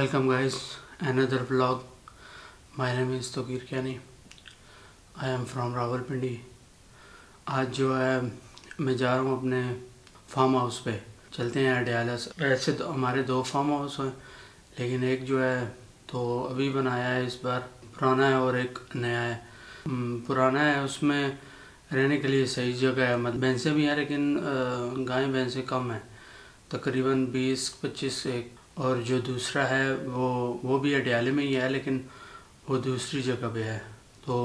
Welcome guys, another vlog. My name is Kiani. I am from Rawalpindi. आज जो है मैं जा रहा हूँ अपने फार्म हाउस पे। चलते हैं अडियाला से। वैसे तो हमारे दो फार्म हाउस हैं, लेकिन एक जो है तो अभी बनाया है, इस बार पुराना है और एक नया है। पुराना है उसमें रहने के लिए सही जगह है, मतलब भैंसें भी हैं लेकिन गाय भैंसें कम है, तकरीबन 20-25 एक। और जो दूसरा है वो भी अडियाले में ही है, लेकिन वो दूसरी जगह पे है। तो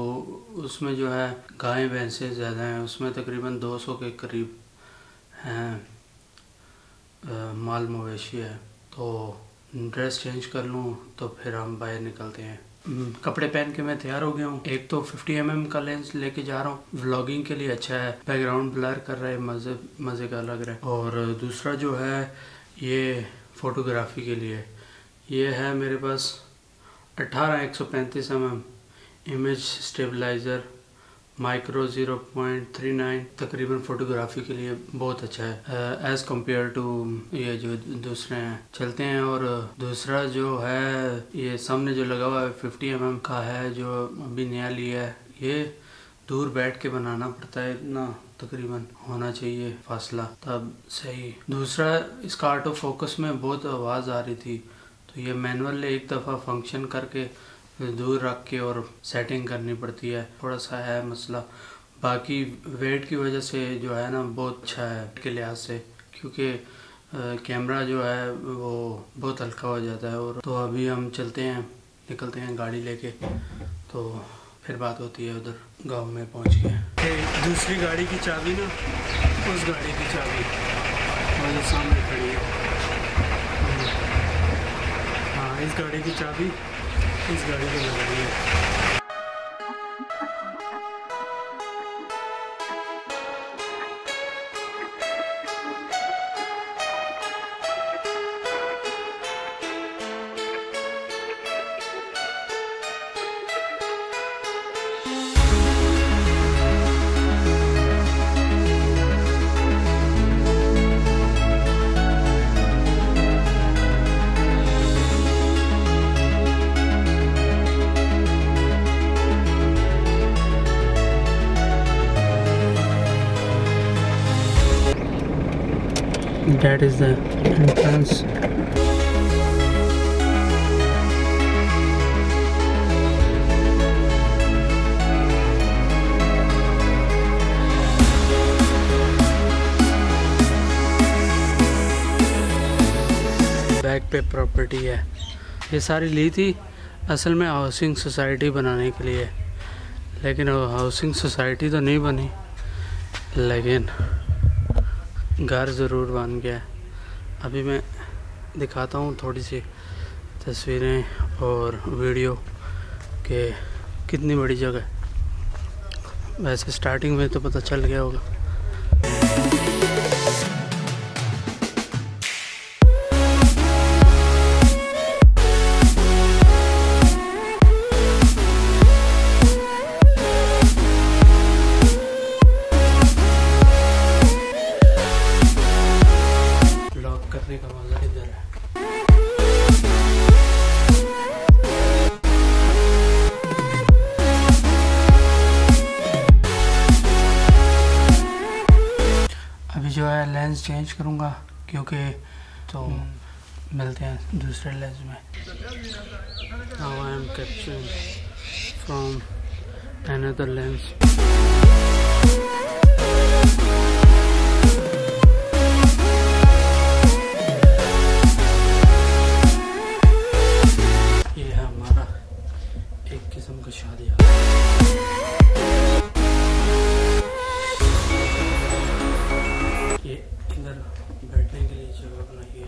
उसमें जो है गाय भैंसें ज़्यादा हैं, उसमें तकरीबन 200 के करीब हैं, माल मवेशी है। तो ड्रेस चेंज कर लूँ तो फिर हम बाहर निकलते हैं। कपड़े पहन के मैं तैयार हो गया हूँ। एक तो 50 mm का लेंस लेके जा रहा हूँ, व्लॉगिंग के लिए अच्छा है, बैकग्राउंड ब्लर कर रहा है, मज़े का लग रहा है। और दूसरा जो है ये फ़ोटोग्राफी के लिए, ये है मेरे पास 18-135 mm इमेज स्टेबलाइज़र माइक्रो 0.39, तकरीबन फ़ोटोग्राफी के लिए बहुत अच्छा है एज़ कम्पेयर टू ये जो दूसरे हैं। चलते हैं। और दूसरा जो है ये सामने जो लगा हुआ है 50 mm का है, जो अभी नया लिया है। ये दूर बैठ के बनाना पड़ता है, इतना तकरीबन होना चाहिए फासला, तब सही। दूसरा इसका ऑटो फोकस में बहुत आवाज़ आ रही थी, तो ये मैनुअल एक दफ़ा फंक्शन करके दूर रख के और सेटिंग करनी पड़ती है, थोड़ा सा है मसला। बाकी वेट की वजह से जो है ना बहुत अच्छा है के लिहाज से, क्योंकि कैमरा जो है वो बहुत हल्का हो जाता है। और तो अभी हम चलते हैं, निकलते हैं गाड़ी लेके, तो फिर बात होती है उधर गांव में पहुंच के। दूसरी गाड़ी की चाबी ना, उस गाड़ी की चाबी वो सामने खड़ी है। हाँ, इस गाड़ी की चाबी इस गाड़ी को लगानी है। That is the entrance. Back पे प्रॉपर्टी है, ये सारी ली थी असल में हाउसिंग सोसाइटी बनाने के लिए, लेकिन हाउसिंग सोसाइटी तो नहीं बनी, लेकिन घर ज़रूर बन गया। अभी मैं दिखाता हूँ थोड़ी सी तस्वीरें और वीडियो के कितनी बड़ी जगह। वैसे स्टार्टिंग में तो पता चल गया होगा। करने का मजा इधर है। अभी जो है लेंस चेंज करूंगा, क्योंकि तो मिलते हैं दूसरे लेंस में। Now I am capturing from another lens. शादी ये इधर बैठने के लिए जगह बनाई है।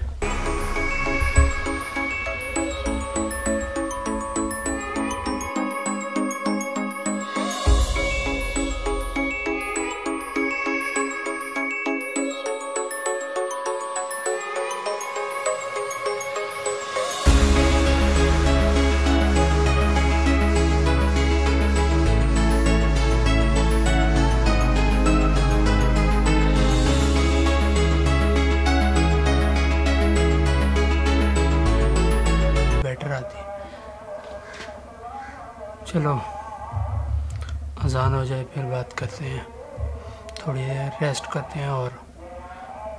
चलो अजान हो जाए फिर बात करते हैं, थोड़ी देर रेस्ट करते हैं और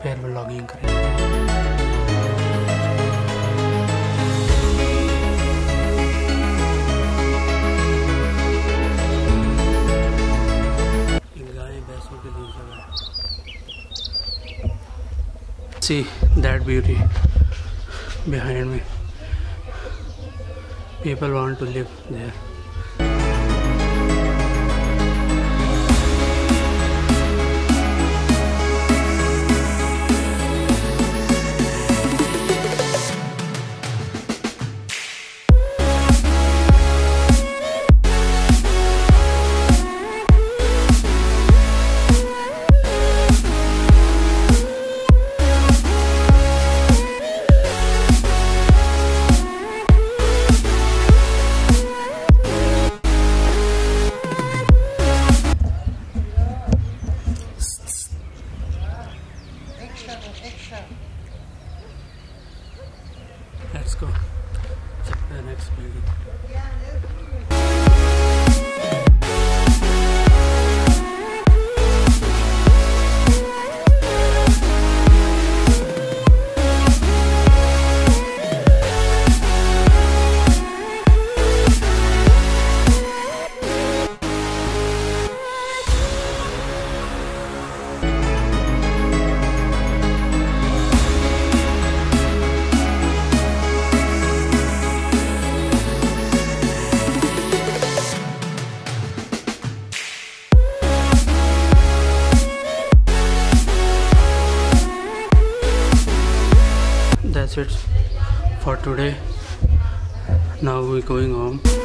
फिर व्लॉगिंग करेंगे। See that beauty behind me. People want to live there. Let's go check the next building. That's it for today. Now we're going home.